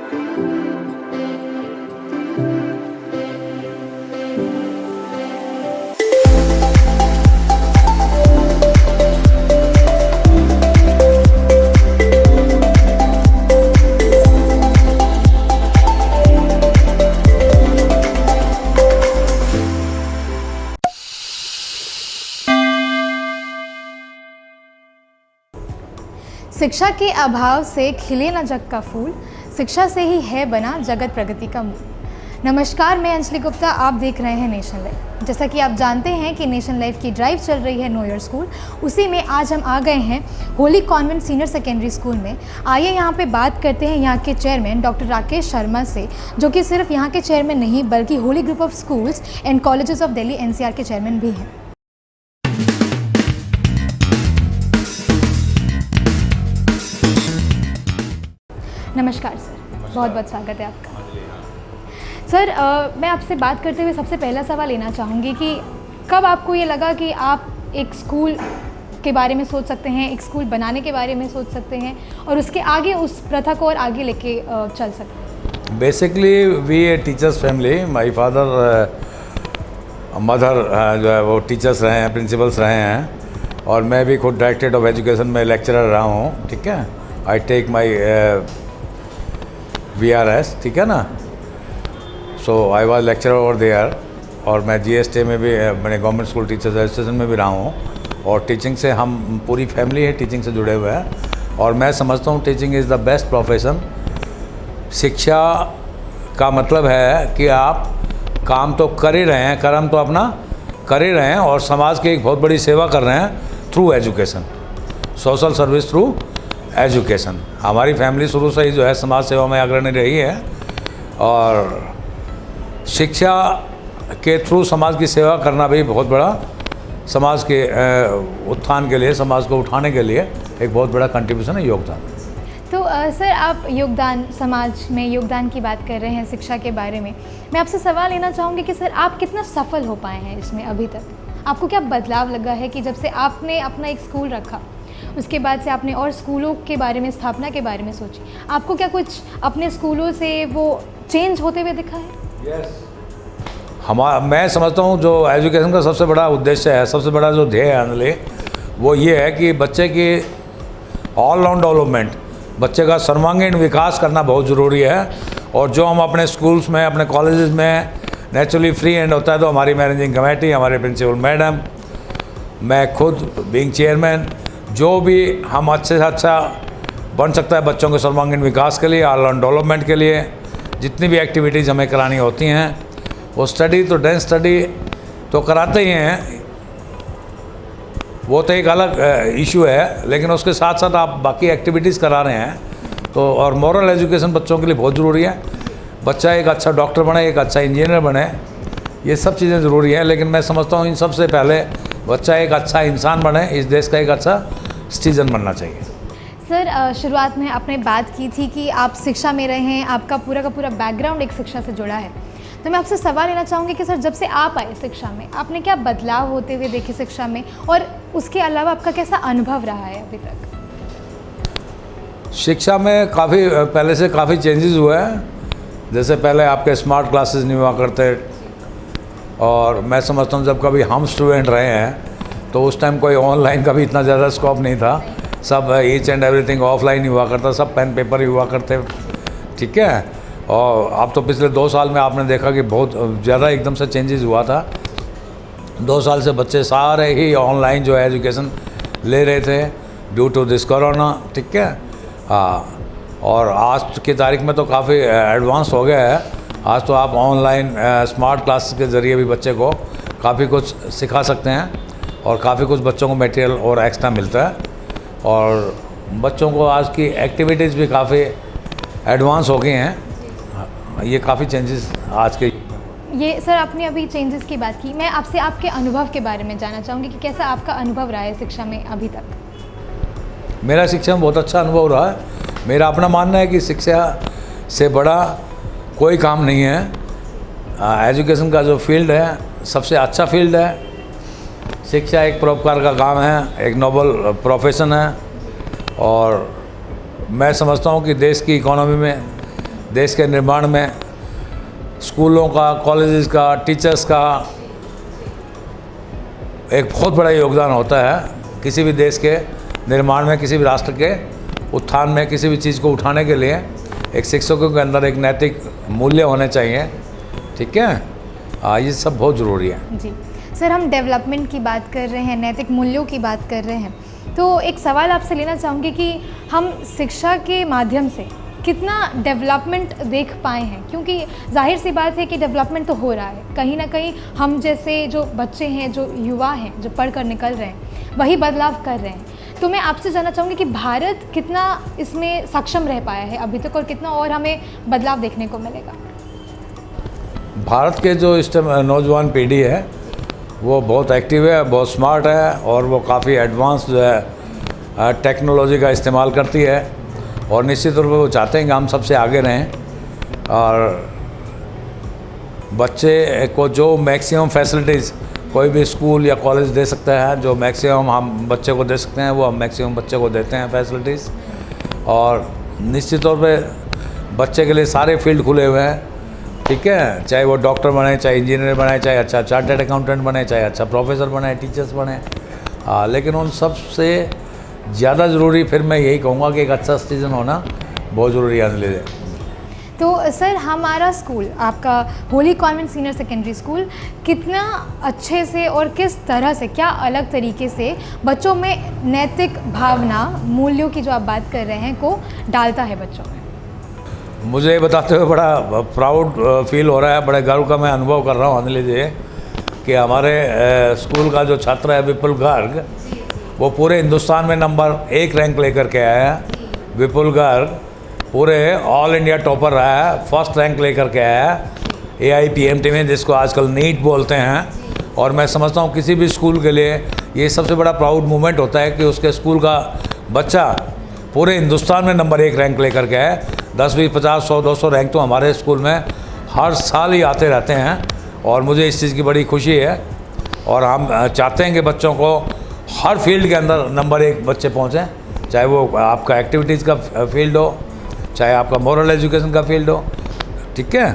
शिक्षा के अभाव से खिले न जग का फूल, शिक्षा से ही है बना जगत प्रगति का मूल। नमस्कार, मैं अंजलि गुप्ता, आप देख रहे हैं नेशन लाइव। जैसा कि आप जानते हैं कि नेशन लाइव की ड्राइव चल रही है नो ईयर स्कूल, उसी में आज हम आ गए हैं Holi Convent senior secondary school में। आइए यहाँ पे बात करते हैं यहाँ के चेयरमैन डॉक्टर राकेश शर्मा से, जो कि सिर्फ यहाँ के चेयरमैन नहीं बल्कि Holi group of schools and colleges of Delhi NCR के चेयरमैन भी हैं। नमस्कार सर, बहुत बहुत स्वागत है आपका। सर, मैं आपसे बात करते हुए सबसे पहला सवाल लेना चाहूँगी कि कब आपको ये लगा कि आप एक स्कूल के बारे में सोच सकते हैं, एक स्कूल बनाने के बारे में सोच सकते हैं और उसके आगे उस प्रथा को और आगे लेके चल सकते हैं? Basically V A teachers family. My father mother जो है वो टीचर्स रहे हैं, प्रिंसिपल्स रहे हैं, और मैं भी खुद डायरेक्टरेट ऑफ एजुकेशन में लेक्चरर रहा हूँ। ठीक है, आई टेक माई VRS, ठीक है ना। So I was lecturer over there, और मैं GST में भी, मैंने गवर्नमेंट स्कूल टीचर्स एसोसिएशन में भी रहा हूँ, और टीचिंग से हम पूरी फैमिली है टीचिंग से जुड़े हुए हैं। और मैं समझता हूँ teaching is the best profession. शिक्षा का मतलब है कि आप काम तो कर ही रहे हैं, कर्म तो अपना कर ही रहे हैं, और समाज की एक बहुत बड़ी सेवा कर रहे हैं through education, social service through education. हमारी फैमिली शुरू से ही जो है समाज सेवा में अग्रणी रही है, और शिक्षा के थ्रू समाज की सेवा करना भी बहुत बड़ा समाज के उत्थान के लिए, समाज को उठाने के लिए एक बहुत बड़ा कंट्रीब्यूशन है, योगदान। तो सर, आप योगदान, समाज में योगदान की बात कर रहे हैं शिक्षा के बारे में। मैं आपसे सवाल लेना चाहूँगी कि सर, आप कितना सफल हो पाए हैं इसमें अभी तक? आपको क्या बदलाव लगा है कि जब से आपने अपना एक स्कूल रखा, उसके बाद से आपने और स्कूलों के बारे में, स्थापना के बारे में सोची, आपको क्या कुछ अपने स्कूलों से वो चेंज होते हुए दिखा है? मैं समझता हूँ जो एजुकेशन का सबसे बड़ा उद्देश्य है, सबसे बड़ा जो ध्येय है अनले, वो ये है कि बच्चे की ऑल राउंड डेवलपमेंट, बच्चे का सर्वांगीण विकास करना बहुत ज़रूरी है। और जो हम अपने स्कूल्स में, अपने कॉलेजेस में नेचुरली फ्री एंड होता है, तो हमारी मैनेजिंग कमेटी, हमारे प्रिंसिपल मैडम, मैं खुद बीइंग चेयरमैन, जो भी हम अच्छे से अच्छा बन सकता है बच्चों के सर्वांगीण विकास के लिए, ऑल राउंड डेवलपमेंट के लिए, जितनी भी एक्टिविटीज़ हमें करानी होती हैं, वो स्टडी तो डेंस स्टडी तो कराते ही हैं, वो तो एक अलग इशू है, लेकिन उसके साथ साथ आप बाकी एक्टिविटीज़ करा रहे हैं, तो और मॉरल एजुकेशन बच्चों के लिए बहुत ज़रूरी है। बच्चा एक अच्छा डॉक्टर बने, एक अच्छा इंजीनियर बने, ये सब चीज़ें ज़रूरी हैं, लेकिन मैं समझता हूँ इन सब से पहले बच्चा एक अच्छा इंसान बने, इस देश का एक अच्छा सिटीजन बनना चाहिए। सर, शुरुआत में आपने बात की थी कि आप शिक्षा में रहे हैं, आपका पूरा का पूरा बैकग्राउंड एक शिक्षा से जुड़ा है, तो मैं आपसे सवाल लेना चाहूँगी कि सर, जब से आप आए शिक्षा में, आपने क्या बदलाव होते हुए देखे शिक्षा में, और उसके अलावा आपका कैसा अनुभव रहा है अभी तक? शिक्षा में काफ़ी पहले से काफ़ी चेंजेस हुए हैं। जैसे पहले आपके स्मार्ट क्लासेस नहीं हुआ करते, और मैं समझता हूँ जब कभी हम स्टूडेंट रहे हैं तो उस टाइम कोई ऑनलाइन का भी इतना ज़्यादा स्कोप नहीं था, सब ईच एंड एवरीथिंग ऑफलाइन ही हुआ करता, सब पेन पेपर ही हुआ करते। ठीक है, और अब तो पिछले 2 साल में आपने देखा कि बहुत ज़्यादा एकदम से चेंजेस हुआ था। 2 साल से बच्चे सारे ही ऑनलाइन जो है एजुकेशन ले रहे थे ड्यू टू दिस कोरोना। ठीक है, हाँ, और आज की तारीख में तो काफ़ी एडवांस हो गया है। आज तो आप ऑनलाइन स्मार्ट क्लासेस के ज़रिए भी बच्चे को काफ़ी कुछ सिखा सकते हैं, और काफ़ी कुछ बच्चों को मटेरियल और एक्स्ट्रा मिलता है, और बच्चों को आज की एक्टिविटीज़ भी काफ़ी एडवांस हो गई हैं। ये काफ़ी चेंजेस आज के। ये सर, आपने अभी चेंजेस की बात की, मैं आपसे आपके अनुभव के बारे में जानना चाहूँगी कि कैसा आपका अनुभव रहा है शिक्षा में अभी तक? मेरा शिक्षा में बहुत अच्छा अनुभव रहा है। मेरा अपना मानना है कि शिक्षा से बड़ा कोई काम नहीं है। एजुकेशन का जो फील्ड है सबसे अच्छा फील्ड है। शिक्षा एक परोपकार का काम है, एक नोबल प्रोफेशन है, और मैं समझता हूँ कि देश की इकोनॉमी में देश के निर्माण में स्कूलों का, कॉलेजेस का, टीचर्स का एक बहुत बड़ा योगदान होता है किसी भी देश के निर्माण में, किसी भी राष्ट्र के उत्थान में, किसी भी चीज़ को उठाने के लिए एक शिक्षकों के अंदर एक नैतिक मूल्य होने चाहिए। ठीक है, ये सब बहुत ज़रूरी है। जी सर, हम डेवलपमेंट की बात कर रहे हैं, नैतिक मूल्यों की बात कर रहे हैं, तो एक सवाल आपसे लेना चाहूँगी कि हम शिक्षा के माध्यम से कितना डेवलपमेंट देख पाए हैं, क्योंकि जाहिर सी बात है कि डेवलपमेंट तो हो रहा है, कहीं ना कहीं हम जैसे जो बच्चे हैं, जो युवा हैं, जो पढ़ कर निकल रहे हैं, वही बदलाव कर रहे हैं। तो मैं आपसे जानना चाहूँगी कि भारत कितना इसमें सक्षम रह पाया है अभी तक और कितना और हमें बदलाव देखने को मिलेगा? भारत के जो इस टाइम नौजवान पीढ़ी है वो बहुत एक्टिव है, बहुत स्मार्ट है और वो काफ़ी एडवांस जो है टेक्नोलॉजी का इस्तेमाल करती है और निश्चित तौर पर वो चाहते हैं कि हम सबसे आगे रहें और बच्चे को जो मैक्सिमम फैसिलिटीज़ कोई भी स्कूल या कॉलेज दे सकता है, जो मैक्सिमम हम बच्चे को दे सकते हैं, वो हम मैक्सिमम बच्चे को देते हैं फैसिलिटीज़। और निश्चित तौर पे बच्चे के लिए सारे फील्ड खुले हुए हैं। ठीक है, चाहे वो डॉक्टर बने, चाहे इंजीनियर बने, चाहे अच्छा चार्टर्ड अकाउंटेंट बने, चाहे अच्छा प्रोफेसर बने, टीचर्स बने, लेकिन उन सब से ज़्यादा ज़रूरी फिर मैं यही कहूँगा कि एक अच्छा सिटीजन होना बहुत ज़रूरी है। ले तो सर, हमारा स्कूल, आपका Holi Convent senior secondary school, कितना अच्छे से और किस तरह से, क्या अलग तरीके से बच्चों में नैतिक भावना, मूल्यों की जो आप बात कर रहे हैं, को डालता है बच्चों में? मुझे ये बताते हुए बड़ा प्राउड फील हो रहा है, बड़े गर्व का मैं अनुभव कर रहा हूँ अनिल जी कि हमारे स्कूल का जो छात्र है विपुल गर्ग, वो पूरे हिंदुस्तान में नंबर 1 रैंक लेकर के आया है। विपुल गर्ग पूरे ऑल इंडिया टॉपर रहा है, फर्स्ट रैंक लेकर के आया है AIPMT में, जिसको आजकल नीट बोलते हैं। और मैं समझता हूँ किसी भी स्कूल के लिए ये सबसे बड़ा प्राउड मोमेंट होता है कि उसके स्कूल का बच्चा पूरे हिंदुस्तान में नंबर 1 रैंक लेकर के आए। 10, 20, 50, 100, 200 रैंक तो हमारे स्कूल में हर साल ही आते रहते हैं और मुझे इस चीज़ की बड़ी खुशी है। और हम चाहते हैं कि बच्चों को हर फील्ड के अंदर नंबर 1 बच्चे पहुँचें, चाहे वो आपका एक्टिविटीज़ का फील्ड हो, चाहे आपका मोरल एजुकेशन का फील्ड हो। ठीक है,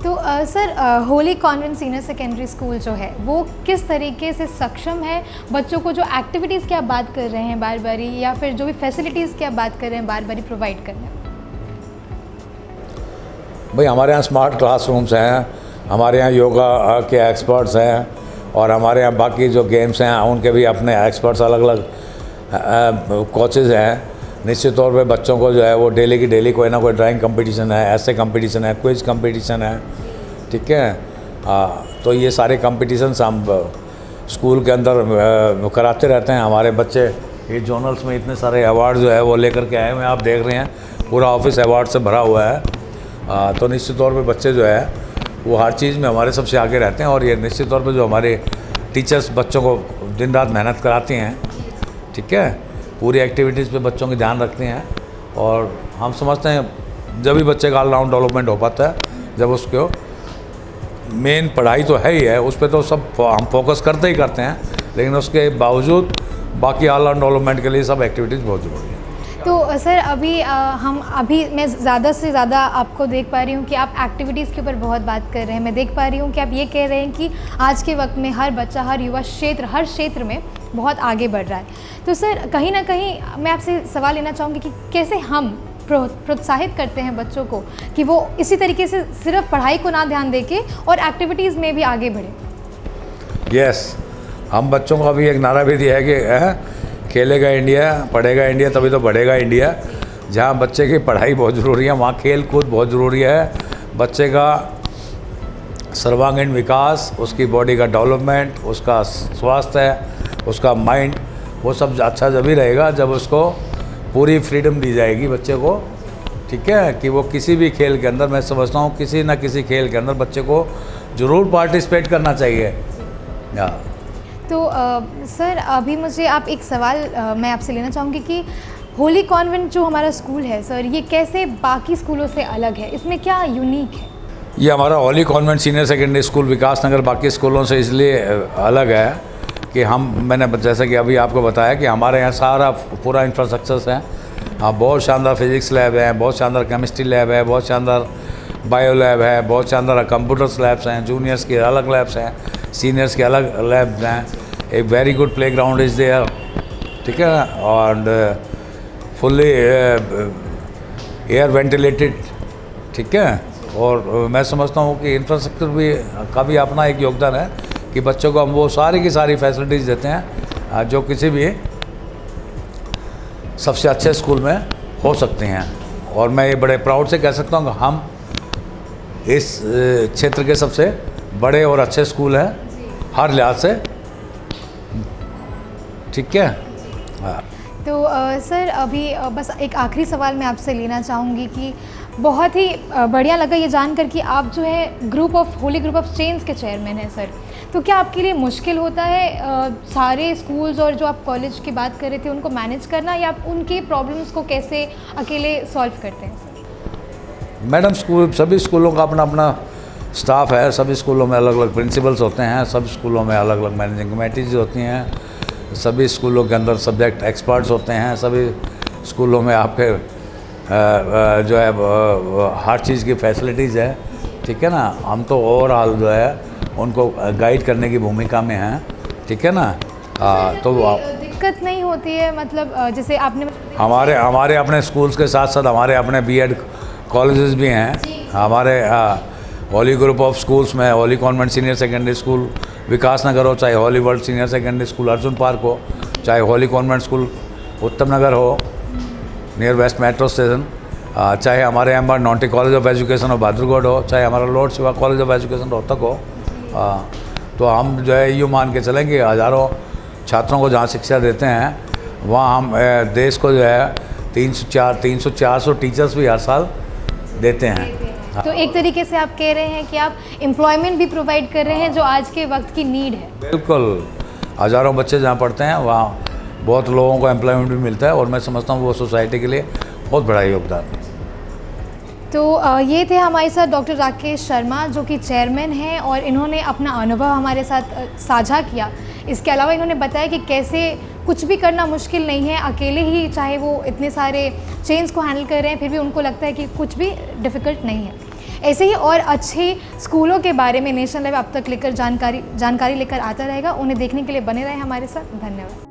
तो sir, Holi Convent senior secondary school जो है वो किस तरीके से सक्षम है बच्चों को, जो एक्टिविटीज़ की आप बात कर रहे हैं बार बारी, या फिर जो भी फैसिलिटीज़ की आप बात कर रहे हैं बार बारी, प्रोवाइड करने? भाई हमारे यहाँ स्मार्ट क्लासरूम्स हैं, हमारे यहाँ योगा के एक्सपर्ट्स हैं और हमारे यहाँ बाकी जो गेम्स हैं उनके भी अपने एक्सपर्ट्स अलग अलग कोचेज़ हैं। निश्चित तौर पे बच्चों को जो है वो डेली की डेली कोई ना कोई ड्राइंग कंपटीशन है, ऐसे कंपटीशन है, क्विज कंपटीशन है। ठीक है, तो ये सारे कंपटीशंस हम स्कूल के अंदर कराते रहते हैं। हमारे बच्चे ये जोनल्स में इतने सारे अवार्ड जो है वो लेकर के आए हुए हैं, आप देख रहे हैं पूरा ऑफिस अवार्ड से भरा हुआ है। तो निश्चित तौर पे बच्चे जो है वो हर चीज़ में हमारे सबसे आगे रहते हैं और ये निश्चित तौर पे जो हमारे टीचर्स बच्चों को दिन रात मेहनत कराती हैं, ठीक है, पूरी एक्टिविटीज़ पे बच्चों की ध्यान रखते हैं। और हम समझते हैं जब भी बच्चे का ऑलराउंड डेवलपमेंट हो पाता है, जब उसको मेन पढ़ाई तो है ही है, उस पर तो सब हम फोकस करते ही करते हैं, लेकिन उसके बावजूद बाकी ऑलराउंड डेवलपमेंट के लिए सब एक्टिविटीज़ बहुत ज़रूरी है। तो सर, अभी मैं ज़्यादा से ज़्यादा आपको देख पा रही हूँ कि आप एक्टिविटीज़ के ऊपर बहुत बात कर रहे हैं। मैं देख पा रही हूँ कि आप ये कह रहे हैं कि आज के वक्त में हर बच्चा, हर युवा हर क्षेत्र में बहुत आगे बढ़ रहा है। तो सर, कहीं ना कहीं मैं आपसे सवाल लेना चाहूँगी कि कैसे हम प्रोत्साहित करते हैं बच्चों को कि वो इसी तरीके से सिर्फ पढ़ाई को ना ध्यान देके और एक्टिविटीज़ में भी आगे बढ़े? यस, हम बच्चों को अभी एक नारा भी दिया है कि खेलेगा इंडिया, पढ़ेगा इंडिया, तभी तो बढ़ेगा इंडिया। जहाँ बच्चे की पढ़ाई बहुत ज़रूरी है, वहाँ खेल कूद बहुत ज़रूरी है। बच्चे का सर्वांगीण विकास, उसकी बॉडी का डेवलपमेंट, उसका स्वास्थ्य, उसका माइंड, वो सब अच्छा जब ही रहेगा जब उसको पूरी फ्रीडम दी जाएगी बच्चे को। ठीक है, कि वो किसी भी खेल के अंदर, मैं समझता हूँ किसी न किसी खेल के अंदर बच्चे को ज़रूर पार्टिसिपेट करना चाहिए। तो सर, अभी मुझे आप एक सवाल मैं आपसे लेना चाहूँगी कि होली कॉन्वेंट जो हमारा स्कूल है सर, ये कैसे बाकी स्कूलों से अलग है, इसमें क्या यूनिक है? ये हमारा Holi Convent senior secondary school Vikasnagar बाकी स्कूलों से इसलिए अलग है कि मैंने जैसे कि अभी आपको बताया कि हमारे यहाँ सारा पूरा इंफ्रास्ट्रक्चर्स है, हाँ, बहुत शानदार फिजिक्स लैब है, बहुत शानदार केमिस्ट्री लैब है, बहुत शानदार बायो लैब है, बहुत शानदार कंप्यूटर्स लैब्स हैं, जूनियर्स के अलग लैब्स हैं, सीनियर्स के अलग लैब्स हैं, एक very good playground is there, ठीक है ना, और फुल्ली एयर वेंटिलेटेड, ठीक है। और मैं समझता हूँ कि इंफ्रास्ट्रक्चर भी का भी अपना एक योगदान है कि बच्चों को हम वो सारी की सारी फैसिलिटीज़ देते हैं जो किसी भी सबसे अच्छे स्कूल में हो सकती हैं। और मैं ये बड़े प्राउड से कह सकता हूँ कि हम इस क्षेत्र के सबसे बड़े और अच्छे स्कूल हैं हर लिहाज से, ठीक है। हाँ। तो सर अभी बस एक आखिरी सवाल मैं आपसे लेना चाहूँगी कि बहुत ही बढ़िया लगा ये जानकर कि आप जो है होली ग्रुप ऑफ चेन्स के चेयरमैन हैं सर। तो क्या आपके लिए मुश्किल होता है सारे स्कूल्स और जो आप कॉलेज की बात कर रहे थे उनको मैनेज करना, या आप उनके प्रॉब्लम्स को कैसे अकेले सॉल्व करते हैं सर? मैडम, सभी स्कूलों का अपना अपना स्टाफ है, सभी स्कूलों में अलग अलग प्रिंसिपल्स होते हैं, सभी स्कूलों में अलग अलग मैनेजिंग कमेटीज होती हैं, सभी स्कूलों के अंदर सब्जेक्ट एक्सपर्ट्स होते हैं, सभी स्कूलों में आपके जो है हर चीज़ की फैसिलिटीज़ है, ठीक है ना। हम तो ओवरऑल जो है उनको गाइड करने की भूमिका में हैं, ठीक है ना। तो दिक्कत नहीं होती है, मतलब जैसे आपने हमारे अपने स्कूल्स के साथ साथ हमारे अपने बीएड कॉलेजेस भी हैं। हमारे होली ग्रुप ऑफ स्कूल्स में Holy Convent senior secondary school Vikas Nagar हो, चाहे Holy World senior secondary school Arjun Park हो, चाहे होली कॉन्वेंट स्कूल उत्तम नगर हो नियर वेस्ट मेट्रो स्टेशन, चाहे हमारे यहाँ नॉन्टी कॉलेज ऑफ एजुकेशन हो बहादुरगढ़ हो, चाहे हमारा Lord Shiva college of education Rohtak हो, तो हम जो है यूँ मान के चलेंगे हज़ारों छात्रों को जहाँ शिक्षा देते हैं वहाँ हम देश को जो है 300-400 टीचर्स भी हर साल देते हैं। तो एक तरीके से आप कह रहे हैं कि आप एम्प्लॉयमेंट भी प्रोवाइड कर रहे हैं जो आज के वक्त की नीड है। बिल्कुल, हज़ारों बच्चे जहाँ पढ़ते हैं वहाँ बहुत लोगों को एम्प्लॉयमेंट भी मिलता है और मैं समझता हूँ वो सोसाइटी के लिए बहुत बड़ा योगदान है। तो ये थे हमारे साथ डॉक्टर राकेश शर्मा जो कि चेयरमैन हैं और इन्होंने अपना अनुभव हमारे साथ साझा किया। इसके अलावा इन्होंने बताया कि कैसे कुछ भी करना मुश्किल नहीं है, अकेले ही चाहे वो इतने सारे चेंज को हैंडल कर रहे हैं फिर भी उनको लगता है कि कुछ भी डिफ़िकल्ट नहीं है। ऐसे ही और अच्छे स्कूलों के बारे में नेशनल लाइव अब तक लेकर जानकारी लेकर आता रहेगा। उन्हें देखने के लिए बने रहे हमारे साथ। धन्यवाद।